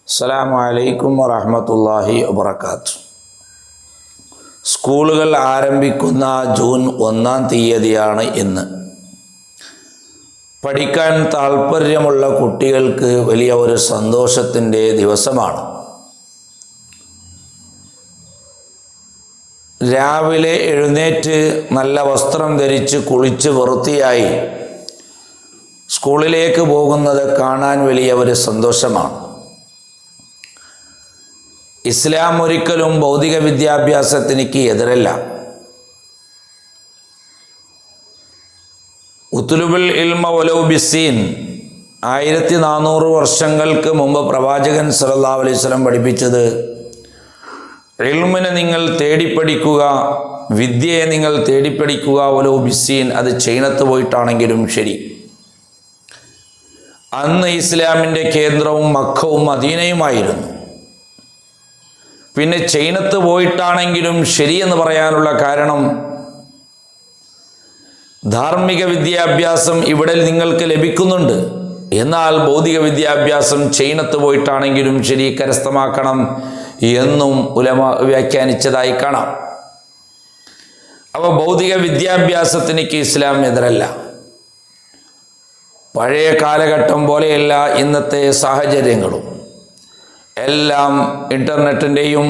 അസ്സലാമു അലൈക്കും വറഹ്മത്തുള്ളാഹി വബറകാതുഹു. സ്കൂളുകൾ ആരംഭിക്കുന്ന ജൂൺ 1-ാം തീയതിയാണ് ഇന്ന്. പഠിക്കാൻ താല്പര്യമുള്ള കുട്ടികൾക്ക് വലിയ ഒരു സന്തോഷത്തിൻ്റെ ദിവസമാണ്. രാവിലെ എഴുന്നേറ്റ് നല്ല വസ്ത്രം ധരിച്ച് കുളിച്ച് വൃത്തിയായി സ്കൂളിലേക്ക് പോകുന്നത് കാണാൻ വലിയ ഒരു സന്തോഷമാണ്. ഇസ്ലാം ഒരിക്കലും ഭൗതിക വിദ്യാഭ്യാസത്തിനിക്ക് എതിരല്ല. ഉത്ലുബുൽ ഇൽമ വലൗ ബിസ്സീൻ 1400 വർഷങ്ങൾക്ക് മുമ്പ് പ്രവാചകൻ സല്ലല്ലാഹു അലൈഹി വസല്ലം പഠിപ്പിച്ചത്, ഇൽമിനെ നിങ്ങൾ തേടിപ്പഠിക്കുക, വിദ്യയെ നിങ്ങൾ തേടിപ്പഠിക്കുക, വലൗ ബിസ്സീൻ, അത് ചൈനത്ത് പോയിട്ടാണെങ്കിലും ശരി. അന്ന് ഇസ്ലാമിൻ്റെ കേന്ദ്രവും മക്കവും മദീനയുമായിരുന്നു. പിന്നെ ചൈനത്ത് പോയിട്ടാണെങ്കിലും ശരിയെന്ന് പറയാനുള്ള കാരണം, ധാർമ്മിക വിദ്യാഭ്യാസം ഇവിടെ നിങ്ങൾക്ക് ലഭിക്കുന്നുണ്ട്, എന്നാൽ ഭൗതിക വിദ്യാഭ്യാസം ചൈനത്ത് പോയിട്ടാണെങ്കിലും ശരി കരസ്ഥമാക്കണം എന്നും ഉലമ വ്യാഖ്യാനിച്ചതായി കാണാം. അപ്പോൾ ഭൗതിക വിദ്യാഭ്യാസത്തിനിക്ക് ഇസ്ലാം എതിരല്ല. പഴയ കാലഘട്ടം പോലെയല്ല ഇന്നത്തെ സാഹചര്യങ്ങളും. എല്ലാം ഇൻ്റർനെറ്റിൻ്റെയും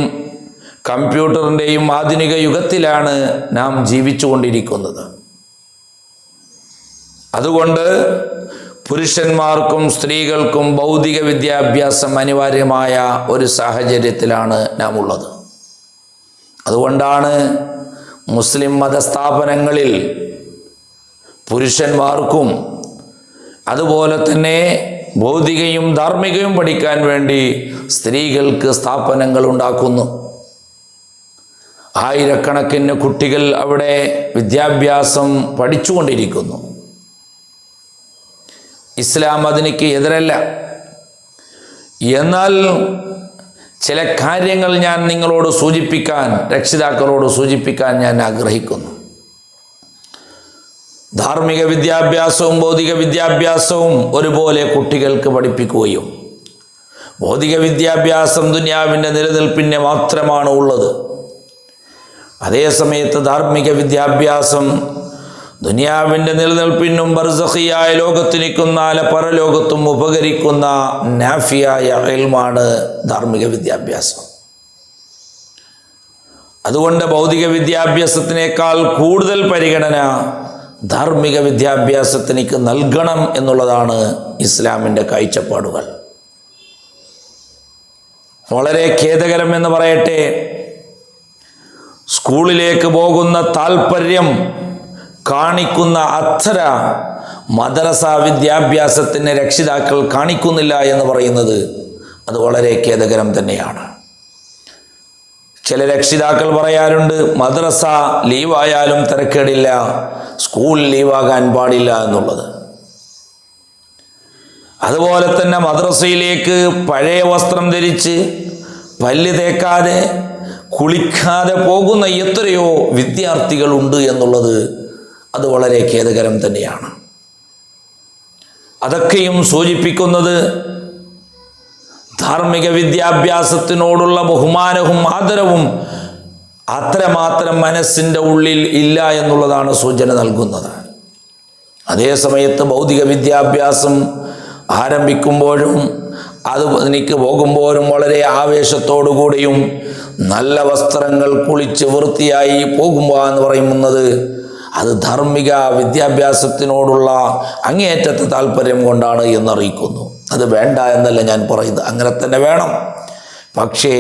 കമ്പ്യൂട്ടറിൻ്റെയും ആധുനിക യുഗത്തിലാണ് നാം ജീവിച്ചുകൊണ്ടിരിക്കുന്നത്. അതുകൊണ്ട് പുരുഷന്മാർക്കും സ്ത്രീകൾക്കും ഭൗതിക വിദ്യാഭ്യാസം അനിവാര്യമായ ഒരു സാഹചര്യത്തിലാണ് നാം ഉള്ളത്. അതുകൊണ്ടാണ് മുസ്ലിം മതസ്ഥാപനങ്ങളിൽ പുരുഷന്മാർക്കും അതുപോലെ തന്നെ ഭൗതികയും ധാർമ്മികയും പഠിക്കാൻ വേണ്ടി സ്ത്രീകൾക്ക് സ്ഥാപനങ്ങൾ ഉണ്ടാക്കുന്നു. ആയിരക്കണക്കിന് കുട്ടികൾ അവിടെ വിദ്യാഭ്യാസം പഠിച്ചുകൊണ്ടിരിക്കുന്നു. ഇസ്ലാം അതിനിക്ക് എതിരല്ല. എന്നാൽ ചില കാര്യങ്ങൾ ഞാൻ നിങ്ങളോട് സൂചിപ്പിക്കാൻ, രക്ഷിതാക്കളോട് സൂചിപ്പിക്കാൻ ഞാൻ ആഗ്രഹിക്കുന്നു. ധാർമ്മിക വിദ്യാഭ്യാസവും ഭൗതിക വിദ്യാഭ്യാസവും ഒരുപോലെ കുട്ടികൾക്ക് പഠിപ്പിക്കുകയും, ഭൗതിക വിദ്യാഭ്യാസം ദുനിയാവിൻ്റെ നിലനിൽപ്പിന് മാത്രമാണ് ഉള്ളത്. അതേസമയത്ത് ധാർമ്മിക വിദ്യാഭ്യാസം ദുനിയാവിൻ്റെ നിലനിൽപ്പിനും ബർസഖിയായ ലോകത്തിനിക്കും നാല് പരലോകത്തും ഉപകരിക്കുന്ന നാഫിയായ ഇൽമാണ് ധാർമ്മിക വിദ്യാഭ്യാസം. അതുകൊണ്ട് ഭൗതിക വിദ്യാഭ്യാസത്തിനേക്കാൾ കൂടുതൽ പരിഗണന ധാർമ്മിക വിദ്യാഭ്യാസത്തിനിക്ക് നൽകണം എന്നുള്ളതാണ് ഇസ്ലാമിൻ്റെ കാഴ്ചപ്പാടുകൾ. വളരെ ഖേദകരം എന്ന് പറയട്ടെ, സ്കൂളിലേക്ക് പോകുന്ന താല്പര്യം കാണിക്കുന്ന അത്തര മദ്രസ വിദ്യാഭ്യാസത്തിന് രക്ഷിതാക്കൾ കാണിക്കുന്നില്ല എന്ന് പറയുന്നത് അത് വളരെ ഖേദകരം തന്നെയാണ്. ചില രക്ഷിതാക്കൾ പറയാറുണ്ട്, മദ്രസ ലീവായാലും തിരക്കേടില്ല, സ്കൂൾ ലീവാകാൻ പാടില്ല എന്നുള്ളത്. അതുപോലെ തന്നെ മദ്രസയിലേക്ക് പഴയ വസ്ത്രം ധരിച്ച് പല്ല് തേക്കാതെ കുളിക്കാതെ പോകുന്ന എത്രയോ വിദ്യാർത്ഥികളുണ്ട് എന്നുള്ളത് അത് വളരെ ഖേദകരം തന്നെയാണ്. അതൊക്കെയും സൂചിപ്പിക്കുന്നത് ധാർമ്മിക വിദ്യാഭ്യാസത്തിനോടുള്ള ബഹുമാനവും ആദരവും അത്രമാത്രം മനസ്സിൻ്റെ ഉള്ളിൽ ഇല്ല എന്നുള്ളതാണ് സൂചന നൽകുന്നത്. അതേസമയത്ത് ഭൗതിക വിദ്യാഭ്യാസം ആരംഭിക്കുമ്പോഴും അത് എനിക്ക് പോകുമ്പോഴും വളരെ ആവേശത്തോടു കൂടിയും നല്ല വസ്ത്രങ്ങൾ കുളിച്ച് വൃത്തിയായി പോകുമ്പോൾ എന്ന് പറയുന്നത് അത് ധാർമ്മിക വിദ്യാഭ്യാസത്തിനോടുള്ള അങ്ങേയറ്റത്തെ താല്പര്യം കൊണ്ടാണ് എന്നറിയിക്കുന്നു. അത് വേണ്ട എന്നല്ല ഞാൻ പറയുന്നത്, അങ്ങനെ തന്നെ വേണം. പക്ഷേ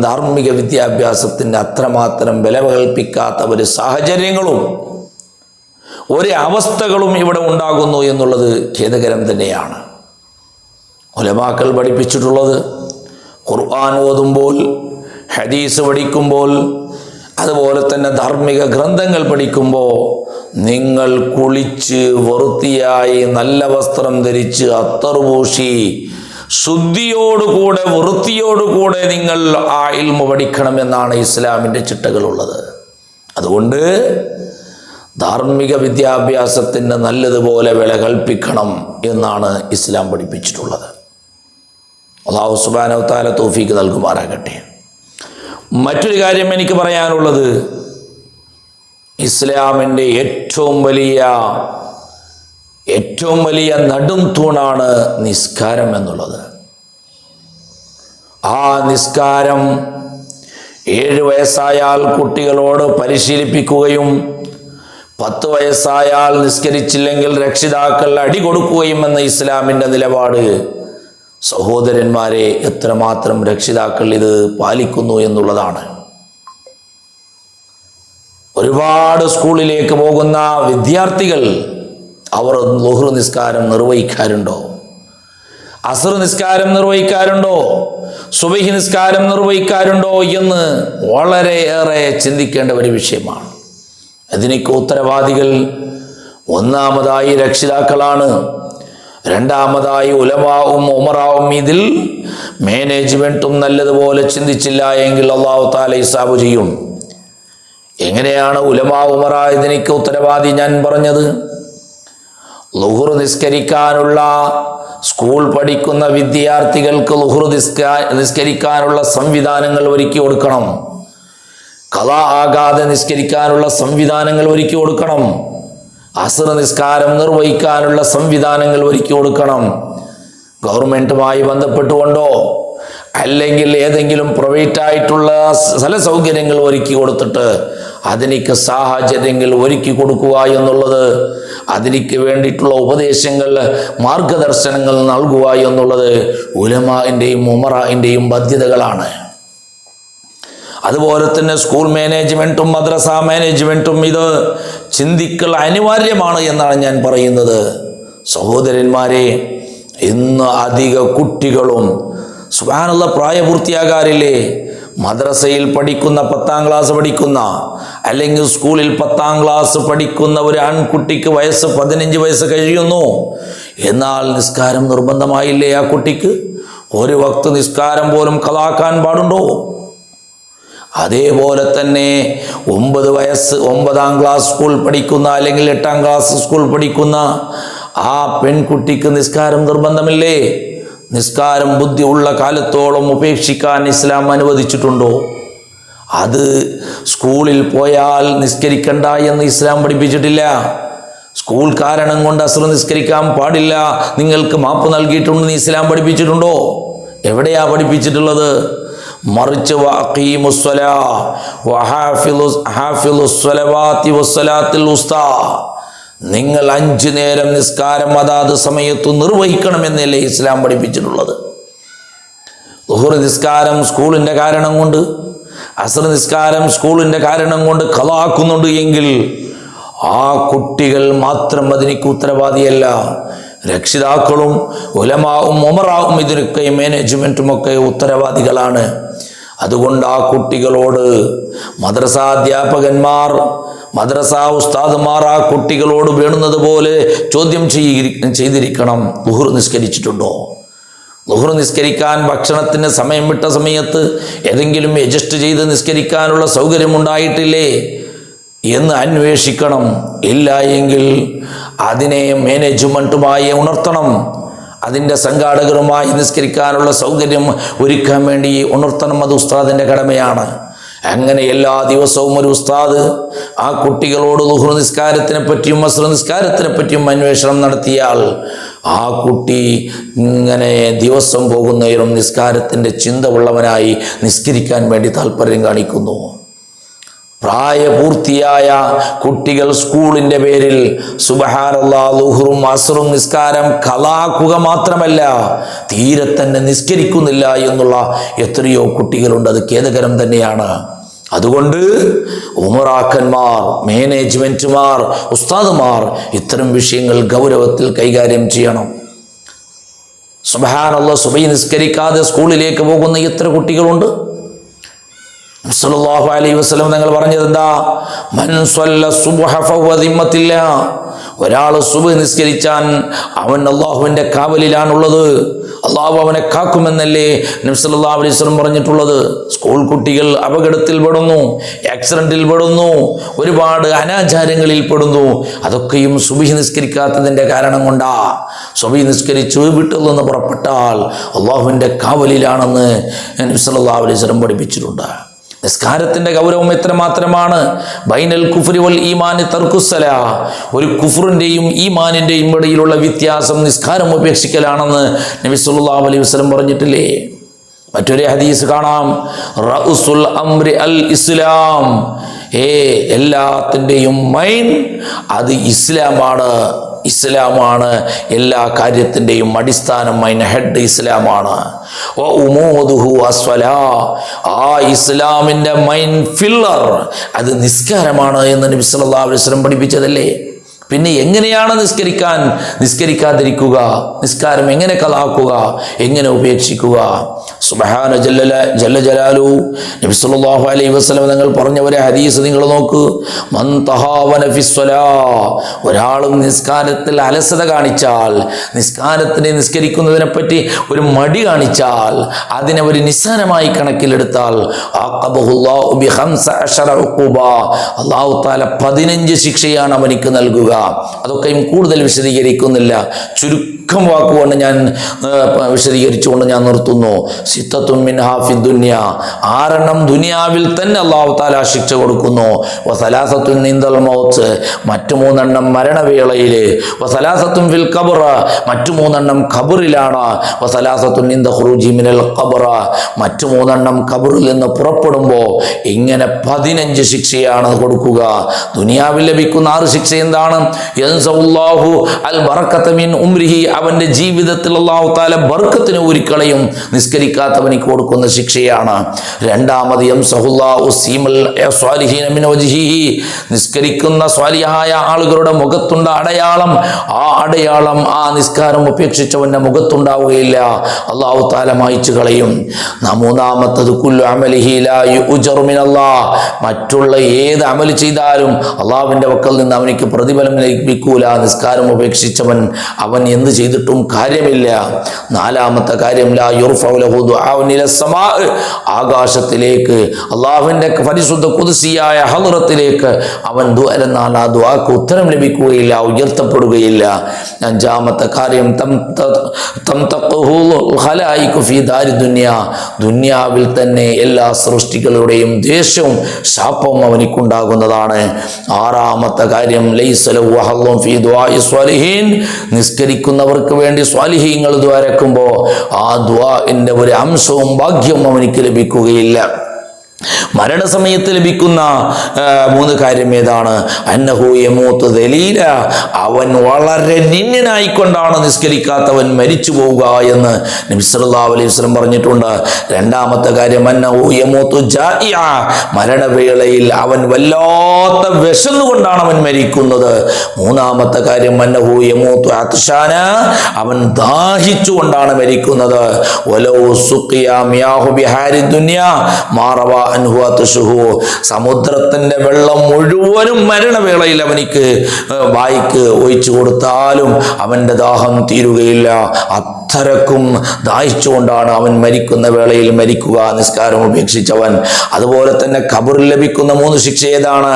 ധാർമ്മിക വിദ്യാഭ്യാസത്തിൻ്റെ അത്രമാത്രം വില കൽപ്പിക്കാത്ത ഒരു സാഹചര്യങ്ങളും ഒരു അവസ്ഥകളും ഇവിടെ ഉണ്ടാകുന്നു എന്നുള്ളത് ഖേദകരം തന്നെയാണ്. ഉലമാക്കൾ പഠിപ്പിച്ചിട്ടുള്ളത്, ഖുർആൻ ഓതുമ്പോൾ, ഹദീസ് പഠിക്കുമ്പോൾ, അതുപോലെ തന്നെ ധാർമ്മിക ഗ്രന്ഥങ്ങൾ പഠിക്കുമ്പോൾ നിങ്ങൾ കുളിച്ച് വൃത്തിയായി നല്ല വസ്ത്രം ധരിച്ച് അത്തർ പൂശി ശുദ്ധിയോടുകൂടെ വൃത്തിയോടുകൂടെ നിങ്ങൾ ആ ഇൽമ പഠിക്കണമെന്നാണ് ഇസ്ലാമിൻ്റെ ചിട്ടകളുള്ളത്. അതുകൊണ്ട് ധാർമ്മിക വിദ്യാഭ്യാസത്തിന് നല്ലതുപോലെ വില കൽപ്പിക്കണം എന്നാണ് ഇസ്ലാം പഠിപ്പിച്ചിട്ടുള്ളത്. അല്ലാഹു സുബ്ഹാനഹു തആല തൗഫീഖ് നൽകുമാറാകട്ടെ. മറ്റൊരു കാര്യം എനിക്ക് പറയാനുള്ളത്, ഇസ്ലാമിൻ്റെ ഏറ്റവും വലിയ നടും തൂണാണ് നിസ്കാരം എന്നുള്ളത്. ആ നിസ്കാരം 7 വയസ്സായാൽ കുട്ടികളോട് പരിശീലിപ്പിക്കുകയും 10 വയസ്സായാൽ നിസ്കരിച്ചില്ലെങ്കിൽ രക്ഷിതാക്കൾ അടി കൊടുക്കുകയും എന്ന ഇസ്ലാമിൻ്റെ നിലപാട്, സഹോദരന്മാരെ, എത്രമാത്രം രക്ഷിതാക്കൾ ഇത് പാലിക്കുന്നു എന്നുള്ളതാണ്. ഒരുപാട് സ്കൂളിലേക്ക് പോകുന്ന വിദ്യാർത്ഥികൾ അവർ ളുഹ്ർ നിസ്കാരം നിർവഹിക്കാറുണ്ടോ? അസ്ർ നിസ്കാരം നിർവഹിക്കാറുണ്ടോ? സുബഹി നിസ്കാരം നിർവഹിക്കാറുണ്ടോ എന്ന് വളരെയേറെ ചിന്തിക്കേണ്ട ഒരു വിഷയമാണ്. അതിനൊക്കെ ഉത്തരവാദികൾ ഒന്നാമതായി രക്ഷിതാക്കളാണ്, രണ്ടാമതായി ഉലമാവും ഉമറാവും. ഇതിൽ മാനേജ്മെൻറ്റും നല്ലതുപോലെ ചിന്തിച്ചില്ല എങ്കിൽ അല്ലാഹു തആല ഹിസാബ് ചെയ്യും. എങ്ങനെയാണ് ഉലമാ ഉമറ ഇതിനൊക്കെ ഉത്തരവാദി? ഞാൻ പറഞ്ഞത്, ളുഹ്ർ നിസ്കരിക്കാനുള്ള സ്കൂൾ പഠിക്കുന്ന വിദ്യാർത്ഥികൾക്ക് ളുഹ്ർ നിസ്കരിക്കാനുള്ള സംവിധാനങ്ങൾ ഒരുക്കി കൊടുക്കണം. ഖളാ ആകാതെ നിസ്കരിക്കാനുള്ള സംവിധാനങ്ങൾ ഒരുക്കി കൊടുക്കണം. അസ്ർ നിസ്കാരം നിർവഹിക്കാനുള്ള സംവിധാനങ്ങൾ ഒരുക്കി കൊടുക്കണം. ഗവൺമെൻറ്റുമായി ബന്ധപ്പെട്ടുകൊണ്ടോ അല്ലെങ്കിൽ ഏതെങ്കിലും പ്രൈവറ്റായിട്ടുള്ള സ്ഥല സൗകര്യങ്ങൾ ഒരുക്കി കൊടുത്തിട്ട് അതിനൊക്കെ സാഹചര്യങ്ങൾ ഒരുക്കി കൊടുക്കുക എന്നുള്ളത്, അതിനൊക്കെ വേണ്ടിയിട്ടുള്ള ഉപദേശങ്ങൾ, മാർഗദർശനങ്ങൾ നൽകുക എന്നുള്ളത് ഉലമാഇൻ്റെയും ഉമറാഇൻ്റെയും ബാധ്യതകളാണ്. അതുപോലെ തന്നെ സ്കൂൾ മാനേജ്മെൻറ്റും മദ്രസ മാനേജ്മെൻറ്റും ഇത് ചിന്തിക്കൽ അനിവാര്യമാണ് എന്നാണ് ഞാൻ പറയുന്നത്. സഹോദരന്മാരെ, ഇന്ന് അധിക കുട്ടികളും സുബ്ഹാനല്ലാഹ് പ്രായപൂർത്തിയാകാറില്ലേ? മദ്രസയിൽ പഠിക്കുന്ന 10ാം ക്ലാസ് പഠിക്കുന്ന അല്ലെങ്കിൽ സ്കൂളിൽ 10ാം ക്ലാസ് പഠിക്കുന്ന ഒരു ആൺകുട്ടിക്ക് 15 വയസ്സ് കഴിയുന്നു. എന്നാൽ നിസ്കാരം നിർബന്ധമായില്ലേ ആ കുട്ടിക്ക്? ഒരു വക്ത് നിസ്കാരം പോലും ഖളാക്കാൻ പാടുണ്ടോ? അതേപോലെ തന്നെ 9ാം ക്ലാസ് സ്കൂൾ പഠിക്കുന്ന അല്ലെങ്കിൽ 8ാം ക്ലാസ് സ്കൂൾ പഠിക്കുന്ന ആ പെൺകുട്ടിക്ക് നിസ്കാരം നിർബന്ധമില്ലേ? നിസ്കാരം ബുദ്ധി ഉള്ള കാലത്തോളം ഉപേക്ഷിക്കാൻ ഇസ്ലാം അനുവദിച്ചിട്ടുണ്ടോ? അത് സ്കൂളിൽ പോയാൽ നിസ്കരിക്കണ്ട എന്ന് ഇസ്ലാം പഠിപ്പിച്ചിട്ടില്ല. സ്കൂൾ കാരണം കൊണ്ട് അസ്ർ നിസ്കരിക്കാൻ പാടില്ല, നിങ്ങൾക്ക് മാപ്പ് നൽകിയിട്ടുണ്ടെന്ന് ഇസ്ലാം പഠിപ്പിച്ചിട്ടുണ്ടോ? എവിടെയാ പഠിപ്പിച്ചിട്ടുള്ളത്? മറിച്ച് നിങ്ങൾ 5 നേരം നിസ്കാരം അതാത് സമയത്ത് നിർവഹിക്കണമെന്നല്ലേ ഇസ്ലാം പഠിപ്പിച്ചിട്ടുള്ളത്. ളുഹ്ർ നിസ്കാരം സ്കൂളിൻ്റെ കാരണം കൊണ്ട്, അസ്ർ നിസ്കാരം സ്കൂളിൻ്റെ കാരണം കൊണ്ട് ഖളാക്കുന്നുണ്ട് എങ്കിൽ ആ കുട്ടികൾ മാത്രം അതിനൊക്കെ ഉത്തരവാദിയല്ല. രക്ഷിതാക്കളും ഉലമാവും ഉമറാവും ഇതിനൊക്കെ മാനേജ്മെൻറ്റുമൊക്കെ ഉത്തരവാദികളാണ്. അതുകൊണ്ട് ആ കുട്ടികളോട് മദ്രസാധ്യാപകന്മാർ, മദ്രസാ ഉസ്താദുമാർ ആ കുട്ടികളോട് വേണ്ടുന്നത് പോലെ ചോദ്യം ചെയ്തിരിക്കണം. ളുഹ്ർ നിസ്കരിച്ചിട്ടുണ്ടോ? ളുഹ്ർ നിസ്കരിക്കാൻ ഭക്ഷണത്തിന് സമയം വിട്ട സമയത്ത് ഏതെങ്കിലും അഡ്ജസ്റ്റ് ചെയ്ത് നിസ്കരിക്കാനുള്ള സൗകര്യമുണ്ടായിട്ടില്ലേ എന്ന് അന്വേഷിക്കണം. ഇല്ല എങ്കിൽ അതിനെ മാനേജ്മെൻറ്റുമായി ഉണർത്തണം. അതിൻ്റെ സംഘാടകരുമായി നിസ്കരിക്കാനുള്ള സൗകര്യം ഒരുക്കാൻ വേണ്ടി ഉണർത്തണം. അത് ഉസ്താദിൻ്റെ കടമയാണ്. അങ്ങനെ എല്ലാ ദിവസവും ഒരു ഉസ്താദ് ആ കുട്ടികളോട് ളുഹ്ർ നിസ്കാരത്തിനെ പറ്റിയും അസ്ർ നിസ്കാരത്തിനെ പറ്റിയും അന്വേഷണം നടത്തിയാൽ ആ കുട്ടി ഇങ്ങനെ ദിവസം പോകുന്നേരം നിസ്കാരത്തിൻ്റെ ചിന്ത ഉള്ളവനായി നിസ്കരിക്കാൻ വേണ്ടി താല്പര്യം കാണിക്കുന്നു. പ്രായപൂർത്തിയായ കുട്ടികൾ സ്കൂളിൻ്റെ പേരിൽ സുബ്ഹാനല്ലാഹ് ളുഹ്റും അസ്റും നിസ്കാരം ഖളാക്കുക മാത്രമല്ല തീരെ തന്നെ നിസ്കരിക്കുന്നില്ല എന്നുള്ള എത്രയോ കുട്ടികളുണ്ട്. അത് ഖേദകരം തന്നെയാണ്. അതുകൊണ്ട് ഉമറാക്കന്മാർ, മാനേജ്മെൻറ്റുമാർ, ഉസ്താദുമാർ ഇത്തരം വിഷയങ്ങൾ ഗൗരവത്തിൽ കൈകാര്യം ചെയ്യണം. സുബ്ഹാനല്ലാഹ്, സുബഹി നിസ്കരിക്കാതെ സ്കൂളിലേക്ക് പോകുന്ന എത്ര കുട്ടികളുണ്ട്? സല്ലല്ലാഹു അലൈഹി വസല്ലം തങ്ങൾ പറഞ്ഞത് എന്താ? മൻ സ്വല്ല സുബ്ഹ ഫഹുവ ദിമ്മത്തില്ലാ. ഒരാൾ സുബ്ഹ് നിസ്കരിച്ചാൽ അവൻ അല്ലാഹുവിൻ്റെ കാവലിലാണുള്ളത്. അള്ളാഹു അവനെ കാക്കുമെന്നല്ലേ നബി സല്ലല്ലാഹു അലൈഹി വസല്ലം പറഞ്ഞിട്ടുള്ളത്. സ്കൂൾ കുട്ടികൾ അപകടത്തിൽ പെടുന്നു, ആക്സിഡന്റിൽ പെടുന്നു, ഒരുപാട് അനാചാരങ്ങളിൽ പെടുന്നു. അതൊക്കെയും സുബ്ഹി നിസ്കരിക്കാത്തതിൻ്റെ കാരണം കൊണ്ടാ. സുബ്ഹി നിസ്കരിച്ച് വീട്ടിൽ നിന്ന് പുറപ്പെട്ടാൽ അള്ളാഹുവിൻ്റെ കാവലിലാണെന്ന് നബി സല്ലല്ലാഹു അലൈഹി വസല്ലം പഠിപ്പിച്ചിട്ടുണ്ട്. നിസ്കാരത്തിന്റെ ഗൗരവം എത്രമാത്രമാണ്. ബൈനൽ കുഫ്രി വൽ ഈമാനി തർക്കുസ്സലാ, ഒരു കുഫറിന്റെയും ഈമാനിന്റെയും ഇടയിലുള്ള വ്യത്യാസം നിസ്കാരം ഉപേക്ഷിക്കലാണെന്ന് നബി സല്ലല്ലാഹു അലൈഹി വസല്ലം പറഞ്ഞിട്ടില്ലേ? മറ്റൊരു ഹദീസ് കാണാം, റഉസുൽ അംരി അൽ ഇസ്ലാം, എല്ലാത്തിൻ്റെയും മൈൻ അത് ഇസ്ലാമാണ്. ഇസ്ലാമാണ് എല്ലാ കാര്യത്തിൻ്റെയും അടിസ്ഥാനം. മൈൻ ഹെഡ് ഇസ്ലാമാണ്. ആ ഇസ്ലാമിൻ്റെ മൈൻ ഫില്ലർ അത് നിസ്കാരമാണ് എന്ന് നബി സല്ലല്ലാഹു അലൈഹി വസല്ലം പഠിപ്പിച്ചതല്ലേ? പിന്നെ എങ്ങനെയാണ് നിസ്കരിക്കാതിരിക്കുക? നിസ്കാരം എങ്ങനെ കളാക്കുക? എങ്ങനെ ഉപേക്ഷിക്കുക? സുബ്ഹാന ജല്ല ജലാലു നബി സല്ലല്ലാഹു അലൈഹി വസല്ലം തങ്ങൾ പറഞ്ഞ ഒരു ഹദീസ് നിങ്ങൾ നോക്ക്. മൻ തഹാവന ഫിസ്സലാ, ഒരാളും നിസ്കാരത്തിൽ അലസത കാണിച്ചാൽ, നിസ്കരിക്കുന്നതിനെ പറ്റി ഒരു മടി കാണിച്ചാൽ, അതിനെ ഒരു നിസ്സാരമായി കണക്കിലെടുത്താൽ അല്ലാഹു തആല 15 ശിക്ഷയാണ് അവനിക്ക് നൽകുക. അതൊക്കെയും കൂടുതൽ വിശദീകരിക്കുന്നില്ല, ചുരുക്കം വാക്കുകൊണ്ട് ഞാൻ വിശദീകരിച്ചുകൊണ്ട് ഞാൻ നിർത്തുന്നു. സിത്തത്തുൻ മിൻഹാ ഫിദ് ദുനിയ, 6 ദുനിയാവിൽ തന്നെ അല്ലാഹു തആല ശിക്ഷ കൊടുക്കുന്നു. വസലാസത്തുൻ ഇൻദൽ മൗത്ത്, മറ്റു 3 മരണവേളയിൽ. വസലാസത്തുൻ ഫിൽ ഖബർ, മറ്റു 3 ഖബറിലാണ്. വസലാസത്തുൻ ഇൻദ ഖുറൂജി മിനൽ ഖബർ, മറ്റു 3 ഖബറിൽ നിന്ന് പുറപ്പെടുമ്പോൾ. ഇങ്ങനെ 15 ശിക്ഷയാണ് കൊടുക്കുക. ദുനിയാവിൽ ലഭിക്കുന്ന 6 ശിക്ഷ എന്താണ്? യൻസഉല്ലാഹു അൽ ബറകത മിൻ ഉംരിഹി, അവന്റെ ജീവിതത്തിൽ അല്ലാഹു തആല ബർക്കത്തിനെ ഊരിക്കളയും. നിസ്കരിക്കാത്തവനിക്ക് കൊടുക്കുന്ന ശിക്ഷയാണ്. രണ്ടാമത് യംസഹുല്ലാഹു സീമൽ സ്വാലിഹീന മിൻ വജ്ഹിഹി, നിസ്കരിക്കുന്ന സ്വാലിഹായ ആളുകളുടെ മുഖത്തുണ്ട അടയാളം, ആ അടയാളം ആ നിസ്കാരം ഉപേക്ഷിച്ചവന്റെ മുഖത്തുണ്ടാവുകയില്ല, അല്ലാഹു തആല മായ്ച്ചു കളയും. മൂന്നാമത്തത് കുല്ലു അമലിഹി ലാ യുജറു മിനല്ലാഹ്, മറ്റുള്ള ഏത് അമൽ ചെയ്താലും അല്ലാഹുവിന്റെ വക്കൽ നിന്ന് അവനിക്ക് പ്രതിഫലം ലഭിക്കൂല. നിസ്കാരം ഉപേക്ഷിച്ചവൻ അവൻ എന്ത് ചെയ്തിട്ടും കാര്യമില്ല. നാലാമത്തെ കാര്യം ലാ യുർഫഉ ലഹു ദുആഉൻ ഇലസ് സമാ, ആകാശത്തിലേക്ക് അല്ലാഹുവിന്റെ പരിശുദ്ധ ഖുദ്സിയായ ഹളറത്തിലേക്ക് അവൻ ദുആ എന്നാൽ ആ ദുആക്ക് ഉത്തരം ലഭിക്കുകയില്ല, ഉയർത്തപ്പെടുകയില്ല. അഞ്ചാമത്തെ കാര്യം തംതഖുൽ ഖലായികു ഫീ ദാരി ദുനിയ, ദുനിയാവിൽ തന്നെ എല്ലാ സൃഷ്ടികളുടെയും ദേഷ്യവും ശാപവും അവനിക്കുണ്ടാകുന്നതാണ്. ആറാമത്തെ കാര്യം ലൈസ ലഹു ഹള്ളുൻ ഫീ ദുആഇ സ്വാലിഹീൻ, നിസ്കരിക്കുന്നവർക്ക് വേണ്ടി സ്വാലിഹീങ്ങൾ ദ്വാരക്കുമ്പോൾ ആ ദുആഇന്റെ ഒരു അംശവും ഭാഗ്യവും അവനിക്ക് ലഭിക്കുകയില്ല. മരണസമയത്ത് ലഭിക്കുന്ന 3 കാര്യം ഏതാണ്? അന്നഹു യമൂതു ദലീല, അവൻ വളരെ നിന്ദ്യനായിക്കൊണ്ടാണ് നിസ്കരിക്കാത്തവൻ മരിച്ചു പോവുക എന്ന് നബി സല്ലല്ലാഹു അലൈഹി വസല്ലം പറഞ്ഞിട്ടുണ്ട്. രണ്ടാമത്തെ കാര്യം അന്നഹു യമൂതു ജാഇഅ, മരണവേളയിൽ അവൻ വല്ലാത്ത വിശന്നുകൊണ്ടാണ് അവൻ മരിക്കുന്നത്. മൂന്നാമത്തെ കാര്യം അന്നഹു യമൂതു അത്ശാന, അവൻ ദാഹിച്ചുകൊണ്ടാണ് മരിക്കുന്നത്. വലൗ സുഖിയ മിയാഹു ബിഹാരി ദുനിയ മാറവ അൻഹു അത്ശുഹു, സമുദ്രത്തിന്റെ വെള്ളം മുഴുവനും മരണവേളയിൽ അവനിക്ക് വായിക്ക് ഒഴിച്ചു കൊടുത്താലും അവന്റെ ദാഹം തീരുകയില്ല. അത്രക്കും ദാഹിച്ചുകൊണ്ടാണ് അവൻ മരിക്കുന്ന വേളയിൽ മരിക്കുക, നിസ്കാരം ഉപേക്ഷിച്ചവൻ. അതുപോലെ തന്നെ ഖബറിൽ ലഭിക്കുന്ന 3 ശിക്ഷ ഏതാണ്?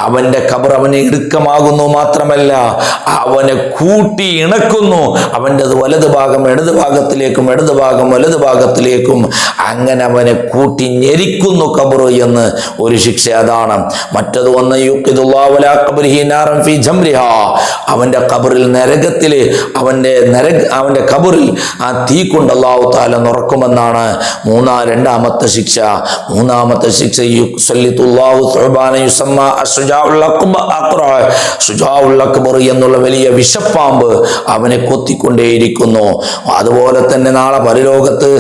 അവന്റെ ഖബർ അവനെ ഇടുക്കമാകുന്നു, മാത്രമല്ല അവനെ കൂട്ടി ഇണക്കുന്നു. അവൻ്റെ വലത് ഭാഗം ഇടത് ഭാഗത്തിലേക്കും, ഇടത് ഭാഗം വലത് ഭാഗത്തിലേക്കും, അങ്ങനെ അവനെ കൂട്ടി ഞെരിക്കുന്നു ഖബർ എന്ന് ഒരു ശിക്ഷ അതാണ്. മറ്റത് ഒന്ന് യുഖിദുല്ലാഹു അലാ ഖബ്രിഹി നാറൻ ഫീ ജംരിഹാ, അവന്റെ ഖബറിൽ നരകത്തില് അവന്റെ ഖബറിൽ ആ തീ കൊണ്ട് അല്ലാഹു തആല നുറക്കുമെന്നാണ് രണ്ടാമത്തെ ശിക്ഷ. മൂന്നാമത്തെ ശിക്ഷ യുസല്ലിതുല്ലാഹു സുബ്ഹാന യുസമ്മ അശ്ശുജാഉൽ അഖ്ബർ, ശുജാഉൽ അക്ബർ എന്നുള്ള വലിയ വിഷപ്പാമ്പ് അവനെ കൊത്തിക്കൊണ്ടേയിരിക്കുന്നു. അതുപോലെ തന്നെ നാളെ പരലോകത്ത്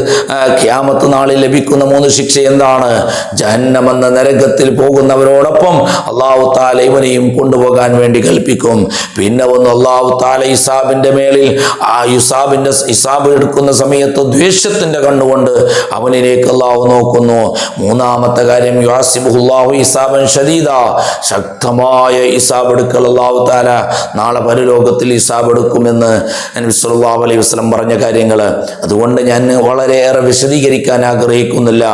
ഖിയാമത്ത് നാളിൽ ലഭിക്കുന്ന 3 ശിക്ഷ എന്താണ്? ജഹന്നം എന്ന നരകത്തിൽ പോകുന്നവരോടൊപ്പം അല്ലാഹു തആല ഇവനെയും കൊണ്ടുപോകാൻ വേണ്ടി കൽപ്പിക്കും. പിന്നെ ഒന്ന് അല്ലാഹു തആല ഹിസാബിൻ്റെ മേളിൽ ആ ഹിസാബ് എടുക്കുന്ന സമയത്ത് ദ്വേഷത്തിൻ്റെ കണ്ണുകൊണ്ട് അവനിലേക്ക് അല്ലാഹു നോക്കുന്നു. മൂന്നാമത്തെ കാര്യം യുഹാസിബുഹുല്ലാഹു ഹിസാബൻ ശദീദ, ശക്തമായ ഹിസാബ് എടുക്കൽ അല്ലാഹു തആല നാളെ പരലോകത്തിൽ ഹിസാബ് എടുക്കുമെന്ന് നബി സല്ലല്ലാഹു അലൈഹി വസല്ലം പറഞ്ഞ കാര്യങ്ങൾ. അതുകൊണ്ട് ഞാൻ വളരെയേറെ വിശദീകരിക്കാൻ ആഗ്രഹിക്കുന്നില്ല.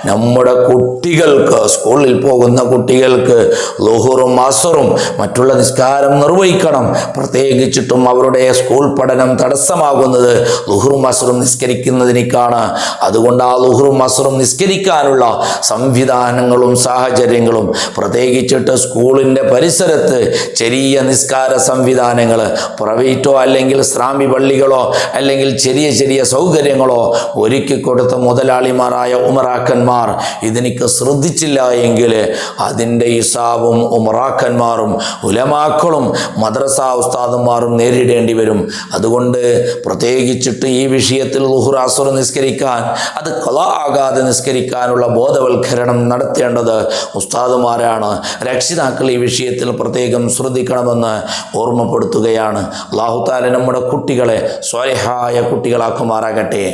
നമ്മുടെ കുട്ടികൾക്ക്, സ്കൂളിൽ പോകുന്ന കുട്ടികൾക്ക് ളുഹുറും അസ്റും മറ്റുള്ള നിസ്കാരം നിർവഹിക്കണം. പ്രത്യേകിച്ചിട്ടും അവരുടെ സ്കൂൾ പഠനം തടസ്സമാകുന്നത് ളുഹുറും അസ്റും നിസ്കരിക്കുന്നതിനേക്കാണ്. അതുകൊണ്ട് ആ ളുഹുറും അസ്റും നിസ്കരിക്കാനുള്ള സംവിധാനങ്ങളും സാഹചര്യങ്ങളും, പ്രത്യേകിച്ചിട്ട് സ്കൂളിൻ്റെ പരിസരത്ത് ചെറിയ നിസ്കാര സംവിധാനങ്ങൾ, പ്രൈവറ്റോ അല്ലെങ്കിൽ ഇസ്ലാമി പള്ളികളോ അല്ലെങ്കിൽ ചെറിയ ചെറിയ സൗകര്യങ്ങളോ ഒരുക്കി കൊടുത്ത മുതലാളിമാരായ ഉമറാക്കന്മാർ ഇതിനിക്ക് ശ്രദ്ധിച്ചില്ല എങ്കിൽ അതിൻ്റെ ഹിസാബും ഉമറാക്കന്മാരും ഉലമാക്കളും മദ്രസ ഉസ്താദന്മാരും നേരിടേണ്ടി വരും. അതുകൊണ്ട് പ്രത്യേകിച്ചിട്ട് ഈ വിഷയത്തിൽ ളുഹുർ അസ്ർ നിസ്കരിക്കാൻ, അത് ഖളാ ആകാതെ നിസ്കരിക്കാനുള്ള ബോധവൽക്കരണം നടത്തേണ്ടത് ഉസ്താദുമാരാണ്. രക്ഷിതാക്കൾ ഈ വിഷയത്തിൽ പ്രത്യേകം ശ്രദ്ധിക്കണമെന്ന് ഓർമ്മപ്പെടുത്തുകയാണ്. അല്ലാഹു തആല നമ്മുടെ കുട്ടികളെ സ്വാലിഹായ കുട്ടികളാക്കുമാറാകട്ടെ.